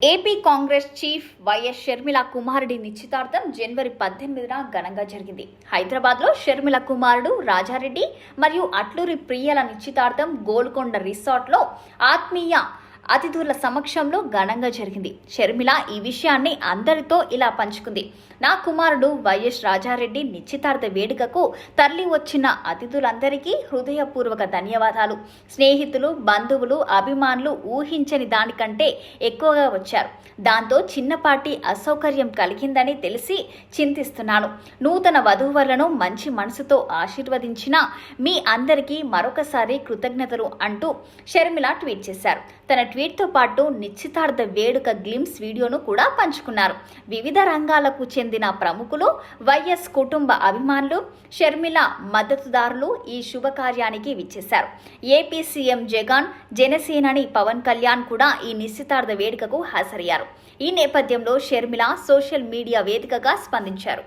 AP Congress chief YS Sharmila కుమారుడి నిశ్చితార్థం జనవరి 18న ఘనంగా జరిగింది. హైదరాబాద్లో షర్మిల కుమారుడు రాజారెడ్డి మరియు అట్లూరి ప్రియల నిశ్చితార్థం గోల్కొండ రిసార్ట్లో ఆత్మీయ అతిథుల సమక్షంలో ఘనంగా జరిగింది. షర్మిల ఈ విషయాన్ని అందరితో ఇలా పంచుకుంది. నా కుమారుడు వైఎస్ రాజారెడ్డి నిశ్చితార్థ వేడుకకు తరలి వచ్చిన అతిథులందరికీ హృదయపూర్వక ధన్యవాదాలు. స్నేహితులు, బంధువులు, అభిమానులు ఊహించని దానికంటే ఎక్కువగా వచ్చారు. దాంతో చిన్నపాటి అసౌకర్యం కలిగిందని తెలిసి చింతిస్తున్నాను. నూతన వధూవరులను మంచి మనసుతో ఆశీర్వదించిన మీ అందరికీ మరొకసారి కృతజ్ఞతలు అంటూ షర్మిల ట్వీట్ చేశారు. తన ట్వీట్తో పాటు నిశ్చితార్థ వేడుక గ్లిమ్స్ వీడియోను కూడా పంచుకున్నారు. వివిధ రంగాలకు చెందిన ప్రముఖులు, వైఎస్ కుటుంబ అభిమానులు, షర్మిల మద్దతుదారులు ఈ శుభకార్యానికి విచ్చేశారు. ఏపీ సీఎం జగన్, జనసేనాని పవన్ కళ్యాణ్ కూడా ఈ నిశ్చితార్థ వేడుకకు హాజరయ్యారు. ఈ నేపథ్యంలో షర్మిల సోషల్ మీడియా వేదికగా స్పందించారు.